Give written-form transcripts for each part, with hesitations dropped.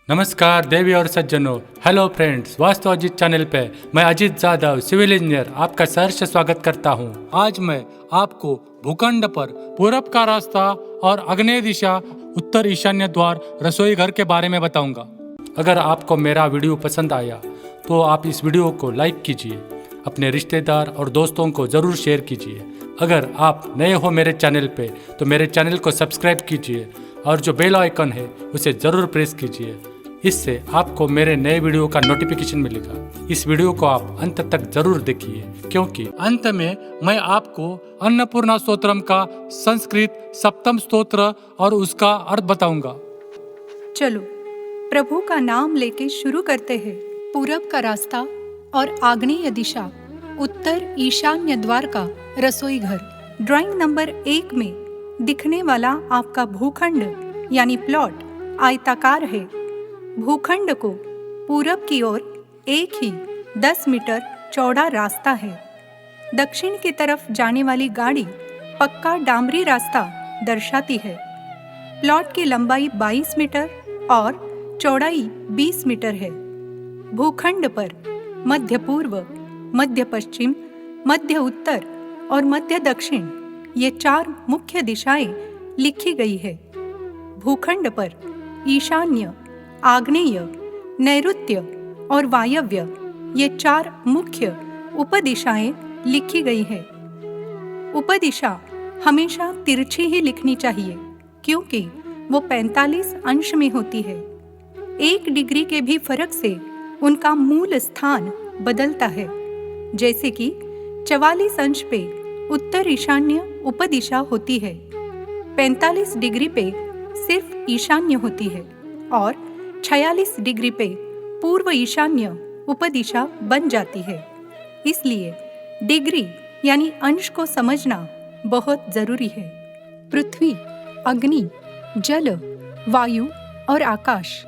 नमस्कार देवी और सज्जनों, hello friends. Vastu Ajit channel पे मैं अजीत जाधव सिविल इंजीनियर आपका सहर्ष स्वागत करता हूँ। आज मैं आपको भूखंड पर पूरब का रास्ता और आग्नेय दिशा उत्तर ईशान्य द्वार रसोई घर के बारे में बताऊंगा। अगर आपको मेरा वीडियो पसंद आया तो आप इस वीडियो को लाइक कीजिए, अपने रिश्तेदार और दोस्तों को ज़रूर शेयर कीजिए। अगर आप नए हो मेरे चैनल पे तो मेरे चैनल को सब्सक्राइब कीजिए और जो बेल आइकन है उसे ज़रूर प्रेस कीजिए। इससे आपको मेरे नए वीडियो का नोटिफिकेशन मिलेगा। इस वीडियो को आप अंत तक जरूर देखिए, क्योंकि अंत में मैं आपको अन्नपूर्णा स्तोत्रम का संस्कृत सप्तम स्तोत्र और उसका अर्थ बताऊंगा। चलो प्रभु का नाम लेके शुरू करते हैं। पूरब का रास्ता और आग्नेय दिशा उत्तर ईशान्य द्वार का रसोई घर। ड्राइंग नंबर 1 में दिखने वाला आपका भूखंड यानी प्लॉट आयताकार है। भूखंड को पूरब की ओर एक ही 10 मीटर चौड़ा रास्ता है। दक्षिण की तरफ जाने वाली गाड़ी पक्का डामरी रास्ता दर्शाती है। प्लॉट की लंबाई 22 मीटर और चौड़ाई 20 मीटर है। भूखंड पर मध्य पूर्व, मध्य पश्चिम, मध्य उत्तर और मध्य दक्षिण ये 4 मुख्य दिशाएं लिखी गई है। भूखंड पर ईशान्य, आग्नेय, नैऋत्य और वायव्य ये 4 मुख्य उपदिशाएं लिखी गई है। उपदिशा हमेशा तिरछी ही लिखनी चाहिए, क्योंकि वो 45 अंश में होती है। 1 डिग्री के भी फर्क से उनका मूल स्थान बदलता है। जैसे कि 44 अंश पे उत्तर ईशान्य उपदिशा होती है, 45 डिग्री पे सिर्फ ईशान्य होती है और 46 डिग्री पे पूर्व ईशान्य उपदिशा बन जाती है। इसलिए डिग्री यानी अंश को समझना बहुत जरूरी है। पृथ्वी, अग्नि, जल, वायु और आकाश,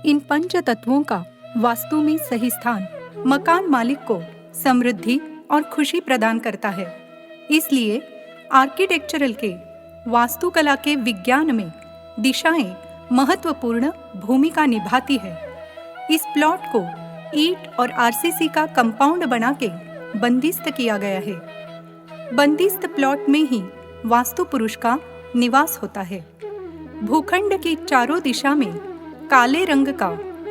इन 5 तत्वों का वास्तु में सही स्थान मकान मालिक को समृद्धि और खुशी प्रदान करता है। इसलिए आर्किटेक्चरल के वास्तुकला के विज्ञान में दिशाएं महत्वपूर्ण भूमिका निभाती है। इस प्लॉट को ईंट और आरसीसी का कंपाउंड बना के बंदिस्त किया गया है। बंदिस्त प्लॉट में ही वास्तु पुरुष का निवास होता है। भूखंड की चारों दिशा में काले रंग का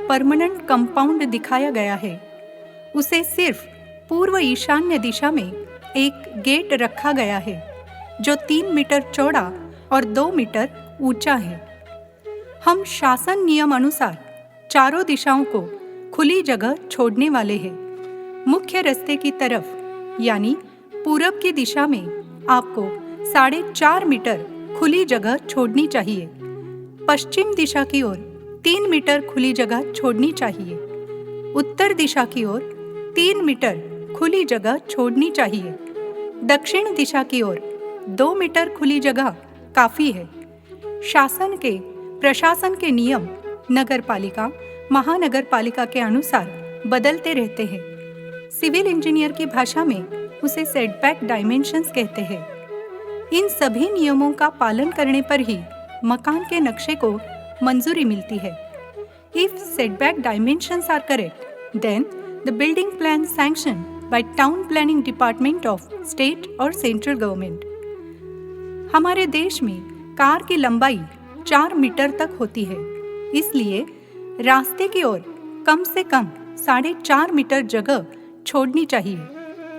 परमानेंट कंपाउंड दिखाया गया है। उसे सिर्फ पूर्व ईशान्य दिशा में एक गेट रखा गया है, जो 3 मीटर चौड़ा और 2 मीटर ऊंचा है। हम शासन नियम अनुसार चारों दिशाओं को खुली जगह छोड़ने वाले हैं। मुख्य रास्ते की तरफ यानी पूरब की दिशा में आपको 4.5 मीटर खुली जगह छोड़नी चाहिए। पश्चिम दिशा की ओर 3 मीटर खुली जगह छोड़नी चाहिए। उत्तर दिशा की ओर 3 मीटर खुली जगह छोड़नी चाहिए। दक्षिण दिशा की ओर 2 मीटर खुली जगह काफी है। शासन के प्रशासन के नियम नगर पालिका, महानगर पालिका के अनुसार बदलते रहते हैं। सिविल इंजीनियर की भाषा में उसे सेटबैक डायमेंशंस कहते हैं। इन सभी नियमों का पालन करने पर ही मकान के नक्शे को मंजूरी मिलती है। If setback dimensions are correct, then the building plan sanctioned by Town Planning Department of State और Central Government। हमारे देश में कार की लंबाई 4 मीटर तक होती है। इसलिए रास्ते की ओर कम से कम 4.5 मीटर जगह छोड़नी चाहिए,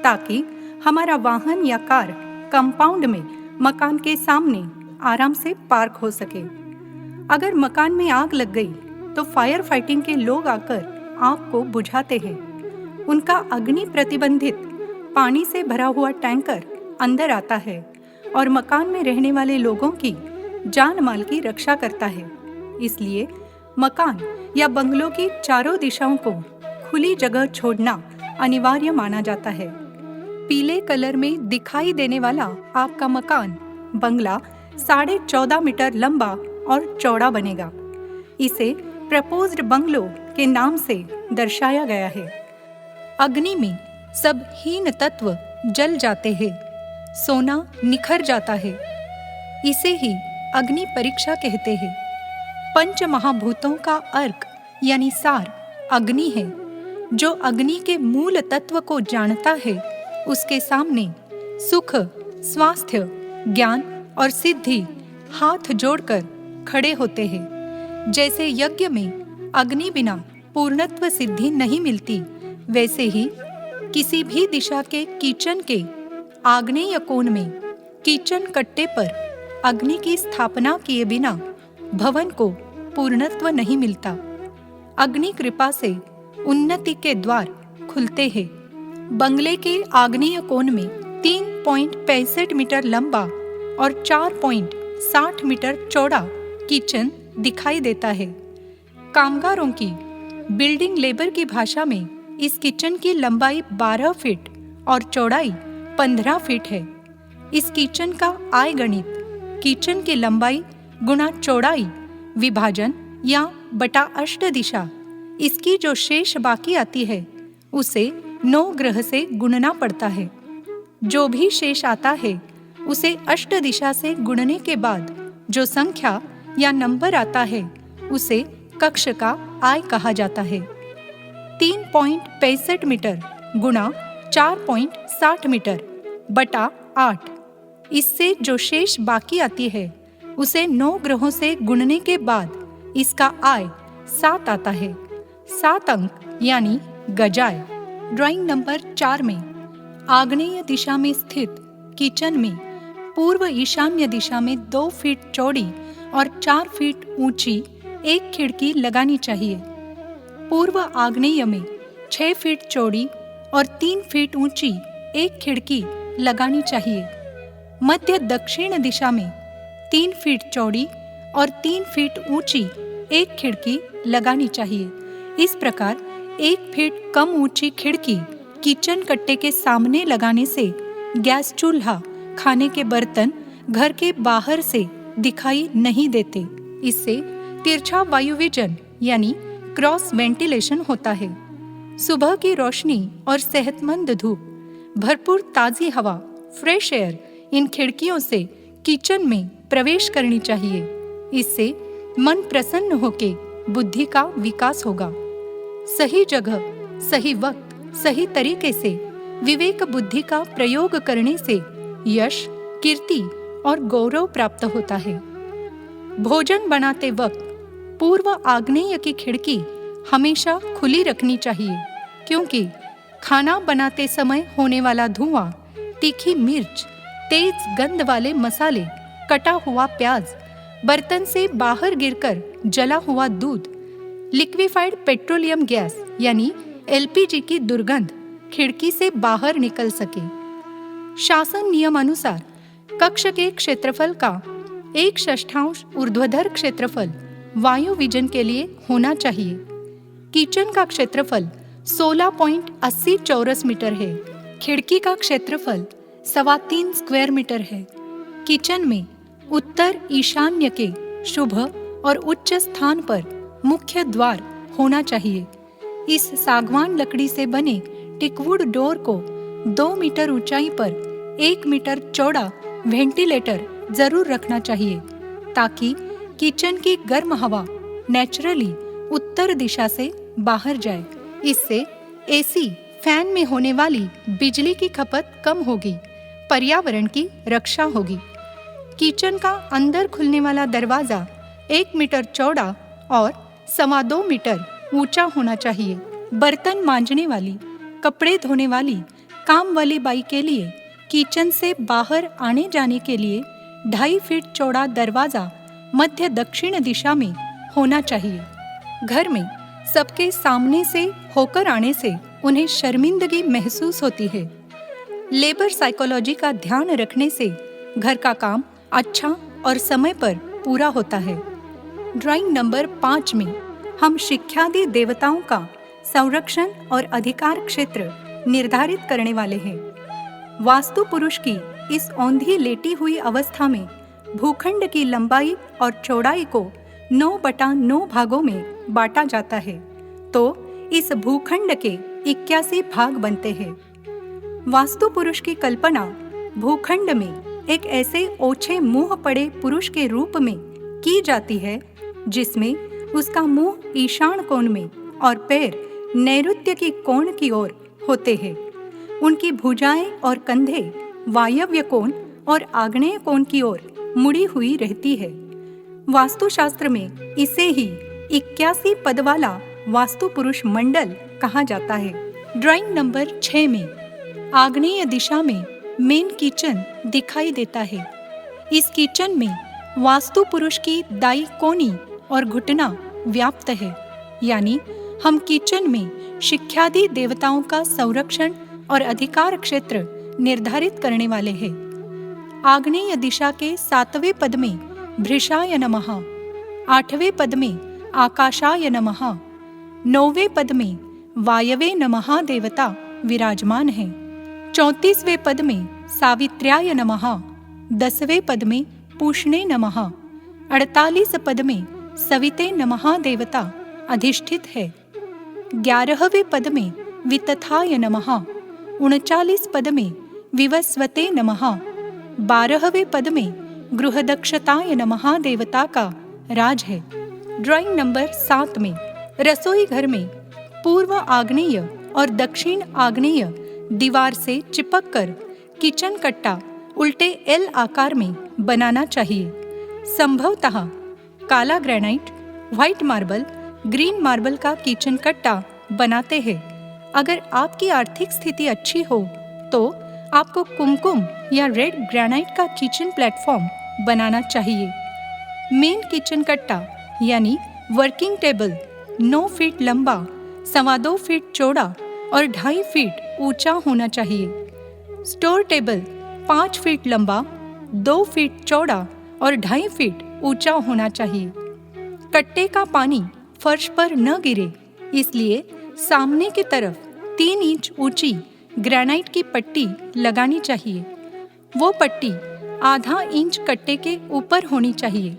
ताकि हमारा वाहन या कार कंपाउंड में मकान के सामने आराम से पार्क हो सके। अगर मकान में आग लग गई तो फायर फाइटिंग के लोग आकर आग को बुझाते हैं। उनका अग्नि प्रतिबंधित पानी से भरा हुआ टैंकर अंदर आता है और मकान में रहने वाले लोगों की जान माल की रक्षा करता है। इसलिए मकान या बंगलों की चारों दिशाओं को खुली जगह छोड़ना अनिवार्य माना जाता है। पीले कलर में दिखाई देने वाला आपका मकान बंगला 14.5 मीटर लंबा और चौड़ा बनेगा। इसे प्रपोज्ड बंगलो के नाम से दर्शाया गया है। अग्नि में सब हीन तत्व जल जाते हैं, सोना निखर जाता है। इसे ही अग्नि परीक्षा कहते हैं। पंच महाभूतों का अर्क यानी सार अग्नि है। जो अग्नि के मूल तत्व को जानता है, उसके सामने सुख, स्वास्थ्य, ज्ञान और सिद्धि हाथ जोड़कर खड़े होते हैं। जैसे यज्ञ में अग्नि बिना पूर्णत्व सिद्धि नहीं मिलती, वैसे ही किसी भी दिशा के किचन के आग्नेय कोण में किचन कट्टे पर अग्नि की स्थापना किए बिना भवन को पूर्णत्व नहीं मिलता। अग्नि कृपा से उन्नति के द्वार खुलते हैं। बंगले के आग्नेय कोण में 3.65 मीटर लंबा और 4.60 मीटर चौड़ा किचन दिखाई देता है। कामगारों की बिल्डिंग लेबर की भाषा में इस किचन की लंबाई 12 फीट और चौड़ाई 15 फीट है। इस किचन का आय गणित किचन की लंबाई गुणा चौड़ाई विभाजन या बटा अष्ट दिशा, इसकी जो शेष बाकी आती है उसे 9 ग्रह से गुणना पड़ता है। जो भी शेष आता है उसे अष्ट दिशा से गुणने के बाद जो संख्या या नंबर आता है उसे कक्ष का आय कहा जाता है। 3.65 मीटर गुणा 4.60 मीटर बटा 8, इससे जो शेष बाकी आती है उसे 9 ग्रहों से गुणने के बाद इसका आय 7 आता है। 7 अंक यानी गजाय। ड्राइंग नंबर 4 में आग्नेय दिशा में स्थित किचन में पूर्व ईशान्य दिशा में 2 फीट चौड़ी और 4 फीट ऊंची एक खिड़की लगानी चाहिए। पूर्व आग्नेय में 6 फीट चौड़ी और 3 फीट ऊंची एक खिड़की लगानी चाहिए। मध्य दक्षिण दिशा में 3 फीट चौड़ी और 3 फीट ऊंची एक खिड़की लगानी चाहिए। इस प्रकार 1 फीट कम ऊंची खिड़की किचन कट्टे के सामने लगाने से गैस चूल्हा, खाने के बर्तन घर के बाहर से दिखाई नहीं देते। इससे तिरछा वायुविजन यानी क्रॉस वेंटिलेशन होता है। सुबह की रोशनी और सेहतमंद धूप, भरपूर ताजी हवा, फ्रेश एयर इन खिड़कियों से किचन में प्रवेश करनी चाहिए। इससे मन प्रसन्न होके बुद्धि का विकास होगा। सही जगह, सही वक्त, सही तरीके से विवेक बुद्धि का प्रयोग करने से यश, कीर्ति और गौरव प्राप्त होता है। भोजन बनाते वक्त पूर्व आग्नेय की खिड़की हमेशा खुली रखनी चाहिए, क्योंकि खाना बनाते समय होने वाला धुआं, तीखी मिर्च, तेज गंध वाले मसाले, कटा हुआ प्याज, बर्तन से बाहर गिरकर जला हुआ दूध, लिक्विफाइड पेट्रोलियम गैस यानी LPG की दुर्गंध खिड़की से बाहर निकल सके। शासन नियम अनुसार कक्ष के क्षेत्रफल का 1/6 ऊर्ध्वाधर क्षेत्रफल वायु विजन के लिए होना चाहिए। किचन का क्षेत्रफल 16.80 चौरस मीटर है। खिड़की का क्षेत्रफल 3.25 स्क्वायर मीटर है। किचन में उत्तर ईशान्य के शुभ और उच्च स्थान पर मुख्य द्वार होना चाहिए। इस सागवान लकड़ी से बने टिकवुड डोर को 2 मीटर ऊंचाई पर 1 मीटर चौड़ा वेंटिलेटर जरूर रखना चाहिए, ताकि किचन की गर्म हवा नेचुरली उत्तर दिशा से बाहर जाए। इससे AC, फैन में होने वाली बिजली की खपत कम होगी, पर्यावरण की रक्षा होगी। किचन का अंदर खुलने वाला दरवाजा 1 मीटर चौड़ा और 2.25 मीटर ऊंचा होना चाहिए। बर्तन मांजने वाली, कपड़े धोने वाली, काम वाली बाई के लिए किचन से बाहर आने जाने के लिए 2.5 फीट चौड़ा दरवाजा मध्य दक्षिण दिशा में होना चाहिए। घर में सबके सामने से होकर आने से उन्हें शर्मिंदगी महसूस होती है। लेबर साइकोलॉजी का ध्यान रखने से घर का काम अच्छा और समय पर पूरा होता है। ड्राइंग नंबर 5 में हम शिक्षादि देवताओं का संरक्षण और अधिकार क्षेत्र निर्धारित करने वाले हैं। वास्तु पुरुष की इस औंधी लेटी हुई अवस्था में भूखंड की लंबाई और चौड़ाई को 9/9 भागों में बांटा जाता है, तो इस भूखंड के 81 भाग बनते हैं। वास्तु पुरुष की कल्पना भूखंड में एक ऐसे ओछे मुंह पड़े पुरुष के रूप में की जाती है जिसमें उसका मुंह ईशान कोण में और पैर नैऋत्य की कोण की ओर होते हैं। उनकी भुजाएं और कंधे वायव्य कोण और आग्नेय कोण की ओर मुड़ी हुई रहती है। वास्तुशास्त्र में इसे ही 81 पद वाला वास्तु पुरुष मंडल कहा जाता है। ड्राइंग नंबर 6 में आग्नेय दिशा में मेन किचन दिखाई देता है। इस किचन में वास्तु पुरुष की दाई कोनी और घुटना व्याप्त है, यानी हम किचन में शिक्षादि देवताओं का संरक्षण और अधिकार क्षेत्र निर्धारित करने वाले हैं। आग्नेय दिशा के 7वें पद में भृशाय नमः, 8वें पद में आकाशाय नमः, 9वें पद में वायवे नमः देवता विराजमान हैं। 34वें पद में सावित्र्याय नमः, 10वें पद में पूष्णे नमः, 48 पद में सविते नमः देवता अधिष्ठित है। 11वें पद में वितथाय नमः, 39 पद में विवस्वते नमः, 12वें पद में गृहदक्षताय नमः देवता का राज है। ड्राइंग नंबर 7 में रसोई घर में पूर्व आग्नेय और दक्षिण आग्नेय दीवार से चिपककर किचन कट्टा उल्टे एल आकार में बनाना चाहिए। संभवतः काला granite, white marble, green marble का किचन कट्टा बनाते हैं। अगर आपकी आर्थिक स्थिति अच्छी हो तो आपको कुमकुम या रेड ग्रेनाइट का किचन प्लेटफॉर्म बनाना चाहिए। मेन किचन कट्टा यानी वर्किंग टेबल 9 फीट लंबा, 2.25 फीट चौड़ा और 2.5 फीट ऊंचा होना चाहिए। स्टोर टेबल 5 फीट लंबा, 2 फीट चौड़ा और 2.5 फीट ऊंचा होना चाहिए। कट्टे का पानी फर्श पर न गिरे, इसलिए सामने की तरफ 3 इंच ऊंची ग्रेनाइट की पट्टी लगानी चाहिए। वो पट्टी आधा इंच कट्टे के ऊपर होनी चाहिए।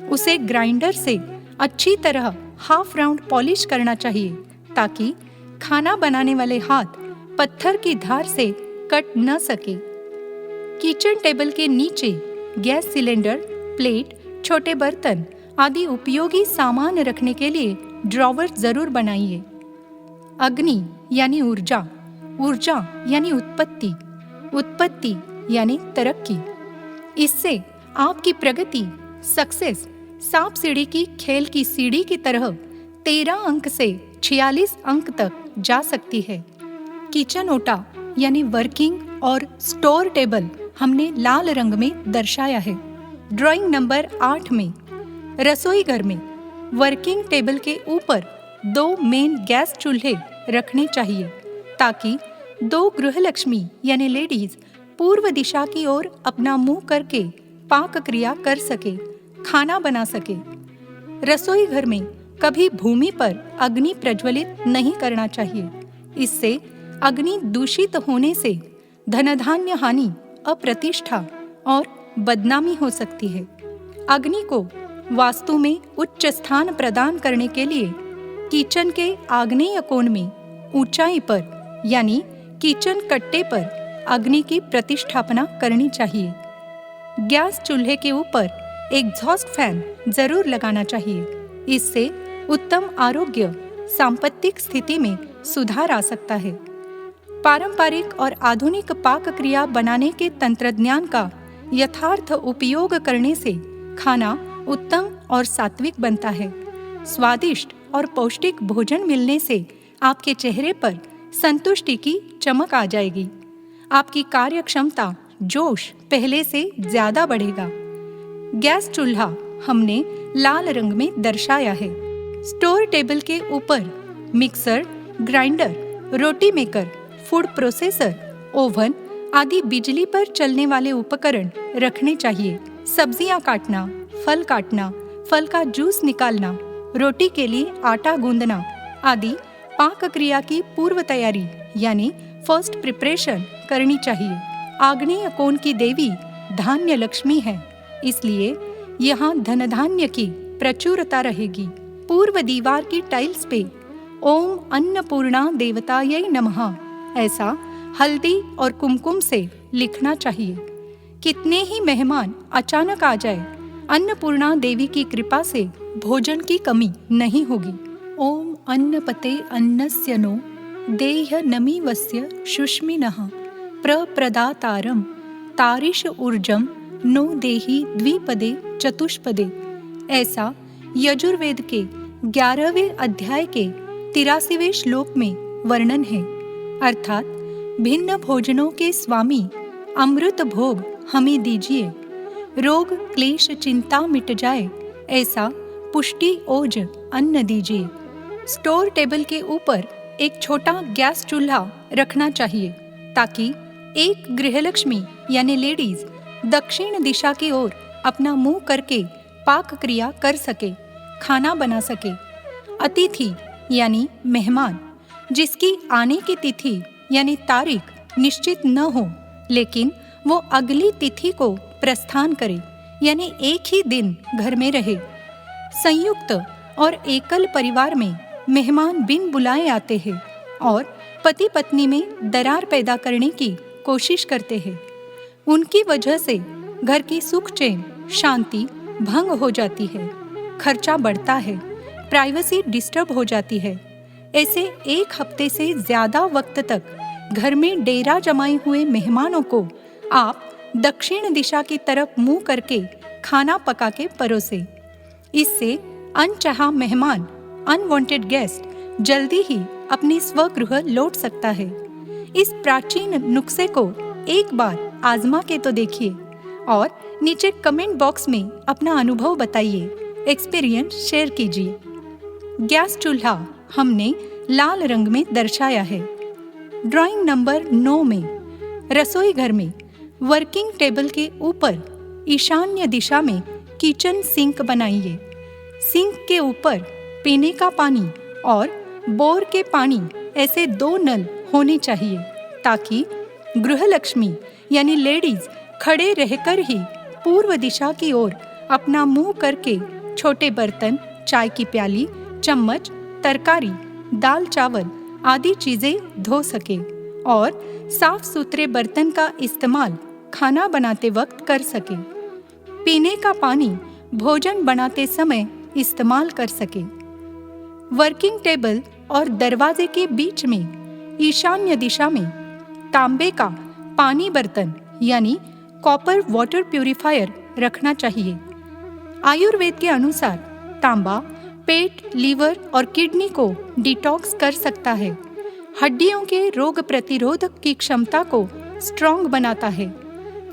उसे ग्राइंडर से अच्छी तरह हाफ राउंड पॉलिश करना चाहिए ताकि खाना बनाने वाले हाथ पत्थर की धार से कट न सके। किचन टेबल के नीचे गैस सिलेंडर, प्लेट, छोटे बर्तन आदि उपयोगी सामान रखने के लिए ड्रॉवर जरूर बनाइए। अग्नि यानी ऊर्जा, ऊर्जा यानी उत्पत्ति, उत्पत्ति यानी तरक्की। इससे आपकी प्रगति, सक्सेस सांप सीढ़ी की खेल की सीढ़ी की तरह 13 अंक से 46 अंक तक जा सकती है। किचन ओटा यानी वर्किंग और स्टोर टेबल हमने लाल रंग में दर्शाया है। ड्राइंग नंबर 8 में रसोई घर में वर्किंग टेबल के ऊपर 2 मेन गैस चूल्हे रखने चाहिए ताकि 2 गृहलक्ष्मी यानी लेडीज पूर्व दिशा की ओर अपना मुंह करके पाक क्रिया कर सके, खाना बना सके। रसोई घर में कभी भूमि पर अग्नि प्रज्वलित नहीं करना चाहिए। इससे अग्नि दूषित होने से धनधान्य हानि, अप्रतिष्ठा और बदनामी हो सकती है। अग्नि को वास्तु में उच्च स्थान प्रदान करने के लिए किचन के आग्नेय कोण में ऊंचाई पर यानी किचन कट्टे पर अग्नि की प्रतिष्ठापना करनी चाहिए। गैस चूल्हे के ऊपर एग्जॉस्ट फैन जरूर लगाना चाहिए। इससे उत्तम आरोग्य, सांपत्तिक स्थिति में सुधार आ सकता है। पारंपरिक और आधुनिक पाक क्रिया बनाने के तंत्रज्ञान का यथार्थ उपयोग करने से खाना उत्तम और सात्विक बनता है। स्वादिष्ट और पौष्टिक भोजन मिलने से आपके चेहरे पर संतुष्टि की चमक आ जाएगी। आपकी कार्य क्षमता, जोश पहले से ज्यादा बढ़ेगा। गैस चूल्हा हमने लाल रंग में दर्शाया है। स्टोर टेबल के ऊपर मिक्सर, ग्राइंडर, रोटी मेकर, फूड प्रोसेसर, ओवन आदि बिजली पर चलने वाले उपकरण रखने चाहिए। सब्जियां काटना, फल का जूस निकालना, रोटी के लिए आटा गूंदना आदि पाक क्रिया की पूर्व तैयारी यानी फर्स्ट प्रिपरेशन करनी चाहिए। आग्नेय कोण की देवी धान्य लक्ष्मी है, इसलिए यहाँ धन धान्य की प्रचुरता रहेगी। पूर्व दीवार की टाइल्स पे ओम अन्नपूर्णा देवतायै नमः ऐसा हल्दी और कुमकुम से लिखना चाहिए। कितने ही मेहमान अचानक आ जाए, अन्नपूर्णा देवी की कृपा से भोजन की कमी नहीं होगी। ओम अन्नपते अन्नस्य नो देह्य नमीवस्य शुष्मिनः प्रप्रदातारं तारिश ऊर्जम नो देहि द्विपदे चतुष्पदे। ऐसा यजुर्वेद के 11वें अध्याय के 83वें श्लोक में वर्णन है। अर्थात भिन्न भोजनों के स्वामी अमृत भोग हमें दीजिए, रोग क्लेश चिंता मिट जाए, ऐसा पुष्टि ओज अन्न दीजिए। स्टोर टेबल के ऊपर एक छोटा गैस चूल्हा रखना चाहिए ताकि एक गृहलक्ष्मी यानी लेडीज दक्षिण दिशा की ओर अपना मुंह करके पाक क्रिया कर सके, खाना बना सके। अतिथि यानी मेहमान जिसकी आने की तिथि यानी तारीख निश्चित न हो, लेकिन वो अगली तिथि को प्रस्थान करे यानी एक ही दिन घर में रहे। संयुक्त और एकल परिवार में मेहमान बिन बुलाए आते हैं और पति पत्नी में दरार पैदा करने की कोशिश करते हैं। उनकी वजह से घर की सुख चैन शांति भंग हो जाती है, खर्चा बढ़ता है, प्राइवेसी डिस्टर्ब हो जाती है। ऐसे एक हफ्ते से ज्यादा वक्त तक घर में डेरा जमाए हुए मेहमानों को आप दक्षिण दिशा की तरफ मुंह करके खाना पका के परोसे। इससे अनचाहा मेहमान अनवांटेड गेस्ट जल्दी ही अपने स्वगृह लौट सकता है। इस प्राचीन नुस्खे को एक बार आजमा के तो देखिए और नीचे कमेंट बॉक्स में अपना अनुभव बताइए, एक्सपीरियंस शेयर कीजिए। गैस चूल्हा हमने लाल रंग में दर्शाया है। ड्राइंग नंबर 9 में रसोई घर में वर्किंग टेबल के ऊपर ईशान्य दिशा में किचन सिंक बनाइए। सिंक के ऊपर पीने का पानी और बोर के पानी ऐसे 2 नल होने चाहिए ताकि गृहलक्ष्मी यानी लेडीज खड़े रहकर ही पूर्व दिशा की ओर अपना मुंह करके छोटे बर्तन, चाय की प्याली, चम्मच, तरकारी, दाल चावल आदि चीजें धो सके और साफ सुथरे बर्तन का इस्तेमाल खाना बनाते वक्त कर सके। पीने का पानी भोजन बनाते समय इस्तेमाल कर सके। वर्किंग टेबल और दरवाजे के बीच में ईशान्य दिशा में तांबे का पानी बर्तन यानी कॉपर वाटर प्यूरिफायर रखना चाहिए। आयुर्वेद के अनुसार तांबा पेट, लीवर और किडनी को डिटॉक्स कर सकता है, हड्डियों के रोग प्रतिरोधक की क्षमता को स्ट्रॉन्ग बनाता है।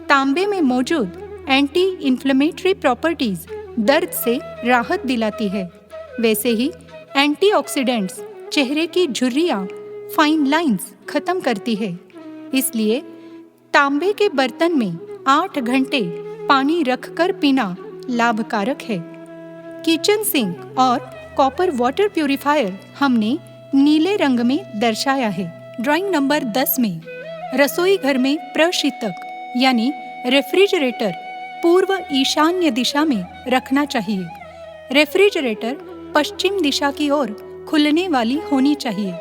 तांबे में मौजूद एंटी इन्फ्लेमेटरी प्रॉपर्टीज दर्द से राहत दिलाती है। वैसे ही एंटीऑक्सीडेंट्स चेहरे की झुर्रियां, फाइन लाइंस खत्म करती है। इसलिए तांबे के बर्तन में 8 घंटे पानी रखकर पीना लाभकारक है। किचन सिंक और कॉपर वाटर प्यूरिफायर हमने नीले रंग में दर्शाया है। ड्राइंग नंबर 10 में रसोई घर में प्रशीतक यानी रेफ्रिजरेटर पूर्व ईशान्य दिशा में रखना चाहिए। रेफ्रिजरेटर पश्चिम दिशा की ओर खुलने वाली होनी चाहिए।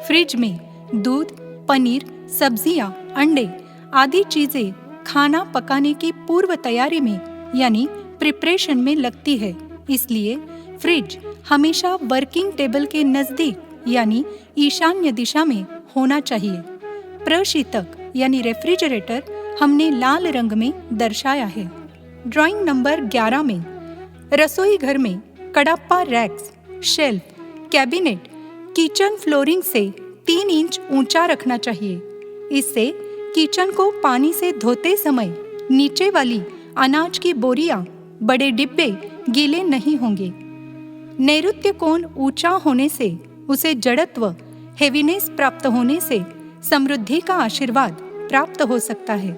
फ्रिज में दूध, पनीर, सब्जियां, अंडे आदि चीजें खाना पकाने की पूर्व तैयारी में यानी प्रिपरेशन में लगती है। इसलिए फ्रिज हमेशा वर्किंग टेबल के नजदीक यानी ईशान्य दिशा में होना चाहिए। प्रशीतक यानी रेफ्रिजरेटर हमने लाल रंग में दर्शाया है। ड्राइंग नंबर 11 में रसोई घर में Cuddapah racks, shelf, cabinet kitchen flooring से 3 इंच ऊंचा रखना चाहिए। इससे किचन को पानी से धोते समय नीचे वाली अनाज की बोरियां, बड़े डिब्बे गीले नहीं होंगे। नैऋत्य कोण ऊंचा होने से उसे जड़त्व, हेवीनेस प्राप्त होने से समृद्धि का आशीर्वाद प्राप्त हो सकता है।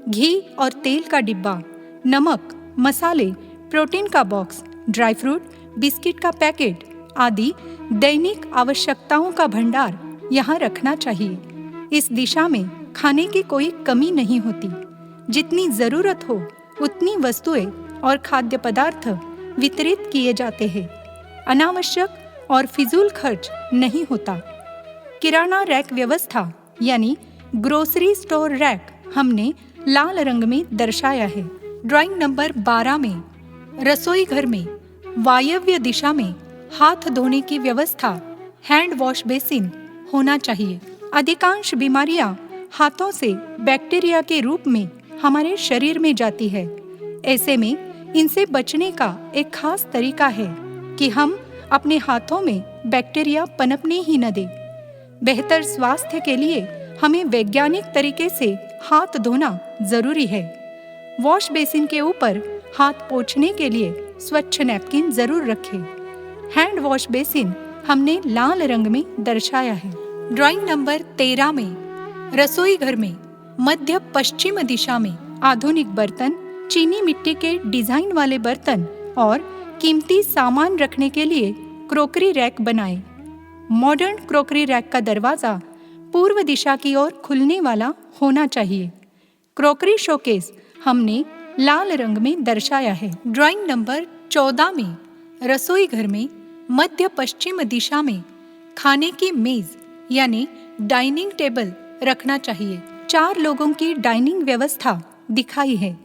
घी और तेल का डिब्बा, नमक, मसाले, प्रोटीन का बॉक्स, ड्राई फ्रूट, बिस्किट का पैकेट आदि दैनिक आवश्यकताओं का भंडार यहाँ रखना चाहिए। इस दिशा में खाने की कोई कमी नहीं होती। जितनी जरूरत हो उतनी वस्तुएं और खाद्य पदार्थ वितरित किए जाते हैं। अनावश्यक और फिजूल खर्च नहीं होता। किराना रैक व्यवस्था यानी ग्रोसरी स्टोर रैक हमने लाल रंग में दर्शाया है। ड्राइंग नंबर 12 में रसोई घर में वायव्य दिशा में हाथ धोने की व्यवस्था, हैंड वॉश बेसिन होना चाहिए। अधिकांश बीमारियां हाथों से बैक्टीरिया के रूप में हमारे शरीर में जाती है। ऐसे में इनसे बचने का एक खास तरीका है कि हम अपने हाथों में बैक्टीरिया पनपने ही न दें। बेहतर स्वास्थ्य के लिए हमें वैज्ञानिक तरीके से हाथ धोना जरूरी है। वॉश बेसिन के ऊपर हाथ पोंछने के लिए स्वच्छ नैपकिन जरूर रखें। हैंड वॉश बेसिन हमने लाल रंग में दर्शाया है। ड्राइंग नंबर 13 में रसोई घर में मध्य पश्चिम दिशा में आधुनिक बर्तन, चीनी मिट्टी के डिजाइन वाले बर्तन और कीमती सामान रखने के लिए क्रोकरी रैक बनाएं। मॉडर्न क्रोकरी रैक का दरवाजा पूर्व दिशा की ओर खुलने वाला होना चाहिए। क्रोकरी शोकेस हमने लाल रंग में दर्शाया है। ड्राइंग नंबर 14 में रसोई घर में मध्य पश्चिम दिशा में खाने की मेज यानी डाइनिंग टेबल रखना चाहिए। 4 लोगों की डाइनिंग व्यवस्था दिखाई है।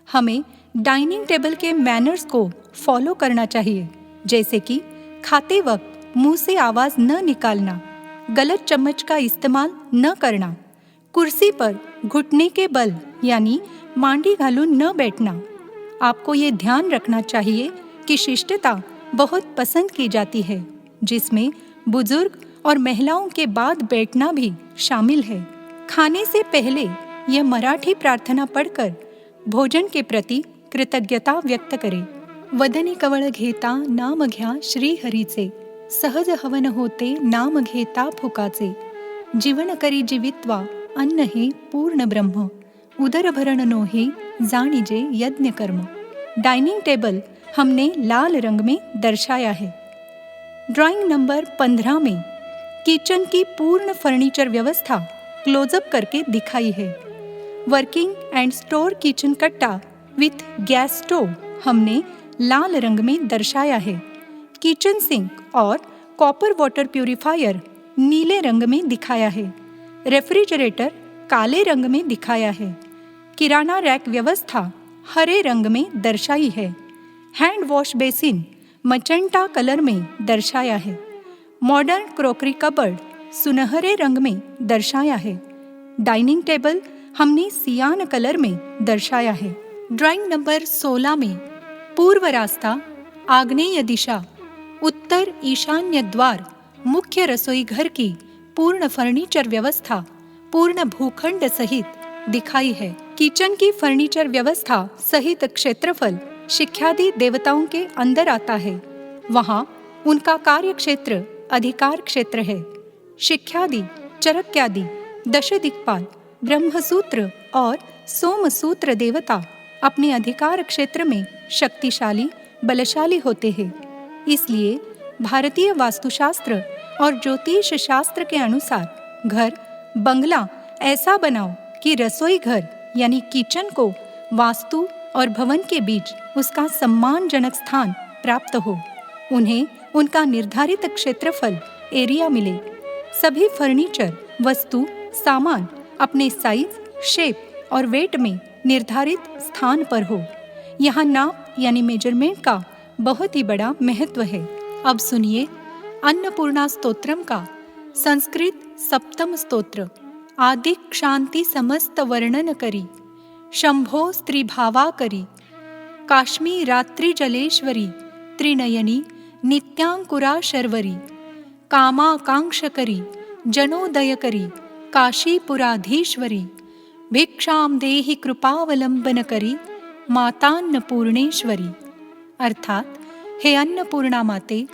हमें डाइनिंग टेबल के मैनर्स को फॉलो करना चाहिए, जैसे कि खाते वक्त मुंह से आवाज न निकालना, गलत चम्मच का इस्तेमाल न करना, कुर्सी पर घुटने के बल यानी मांडी घालून न बैठना। आपको ये ध्यान रखना चाहिए कि शिष्टता बहुत पसंद की जाती है, जिसमें बुजुर्ग और महिलाओं के बाद बैठना भी शामिल है। खाने से पहले यह मराठी प्रार्थना पढ़कर भोजन के प्रति कृतज्ञता व्यक्त करें। वदनी कवळ घेता नाम घ्या श्री हरीचे, सहज हवन होते नाम घेता फुकाचे, जीवन करी जीवित्वा अन्न हे पूर्ण ब्रह्म, उदरभरण नो हे जाणीजे यज्ञ कर्म। डाइनिंग टेबल हमने लाल रंग में दर्शाया है। ड्राइंग नंबर 15 में किचन की पूर्ण फर्नीचर व्यवस्था क्लोजअप करके दिखाई है। वर्किंग एंड स्टोर किचन कट्टा विथ गैस स्टोव हमने लाल रंग में दर्शाया है। किचन सिंक और कॉपर वाटर प्यूरिफायर नीले रंग में दिखाया है। रेफ्रिजरेटर काले रंग में दिखाया है। किराना रैक व्यवस्था हरे रंग में दर्शाई है। हैंड वॉश बेसिन मचंटा कलर में दर्शाया है। मॉडर्न क्रोकरी कबर्ड सुनहरे रंग में दर्शाया है। डाइनिंग टेबल हमने सियान कलर में दर्शाया है। ड्राइंग नंबर 16 में पूर्व रास्ता, आग्नेय दिशा, उत्तर ईशान्य द्वार, मुख्य रसोई घर की पूर्ण फर्नीचर व्यवस्था पूर्ण भूखंड सहित दिखाई है। किचन की फर्नीचर व्यवस्था सहित क्षेत्रफल शिक्षादि देवताओं के अंदर आता है। वहाँ उनका कार्य क्षेत्र अधिकार क्षेत्र है। शिक्षादि, चरक्यादि, दश दिक्पाल, ब्रह्मसूत्र और सोमसूत्र देवता अपने अधिकार क्षेत्र में शक्तिशाली, बलशाली होते हैं। इसलिए भारतीय वास्तुशास्त्र और ज्योतिष शास्त्र के अनुसार घर, बंगला ऐसा बनाओ कि रसोई घर यानी किचन को वास्तु और भवन के बीच उसका सम्मानजनक स्थान प्राप्त हो। उन्हें उनका निर्धारित क्षेत्रफल एरिया मिले। सभी फर्नीचर, वस्तु, सामान अपने साइज, शेप और वेट में निर्धारित स्थान पर हो। यहाँ नाप यानी मेजरमेंट का बहुत ही बड़ा महत्व है। अब सुनिए अन्नपूर्णा स्तोत्रम का संस्कृत सप्तम स्तोत्र। आदि क्षांति समस्त वर्णन करी, शंभो स्त्री भावा करी, काश्मी रात्रि जलेश्वरी, त्रिनयनी नित्यांकुरा शर्वरी, कामाकांक्ष करी, जनोदय करी, काशीपुराधीश्वरी, भिक्षाम देहि कृपावलंबन करी, मातान्नपूर्णेश्वरी। अर्थात हे अन्नपूर्णा माते,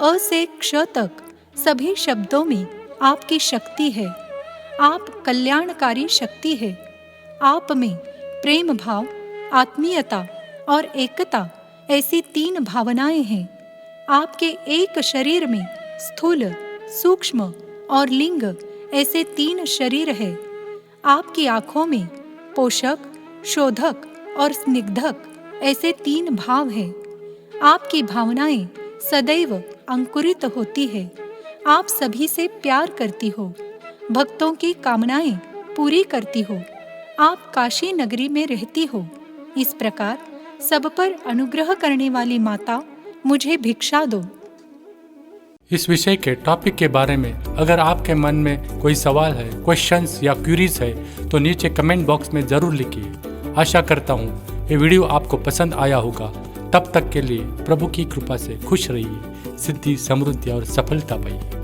अ से क्ष तक सभी शब्दों में आपकी शक्ति है। आप कल्याणकारी शक्ति है। आप में प्रेम भाव, आत्मीयता और एकता ऐसी 3 भावनाएं हैं। आपके एक शरीर में स्थूल, सूक्ष्म और लिंग ऐसे 3 शरीर है। आपकी आँखों में पोषक, शोधक और स्निग्धक ऐसे 3 भाव हैं। आपकी भावनाएं सदैव अंकुरित होती है। आप सभी से प्यार करती हो, भक्तों की कामनाएं पूरी करती हो। आप काशी नगरी में रहती हो। इस प्रकार सब पर अनुग्रह करने वाली माता, मुझे भिक्षा दो। इस विषय के टॉपिक के बारे में अगर आपके मन में कोई सवाल है, क्वेश्चंस या क्यूरीज है तो नीचे कमेंट बॉक्स में ज़रूर लिखिए। आशा करता हूँ ये वीडियो आपको पसंद आया होगा। तब तक के लिए प्रभु की कृपा से खुश रहिए, सिद्धि, समृद्धि और सफलता पाइए।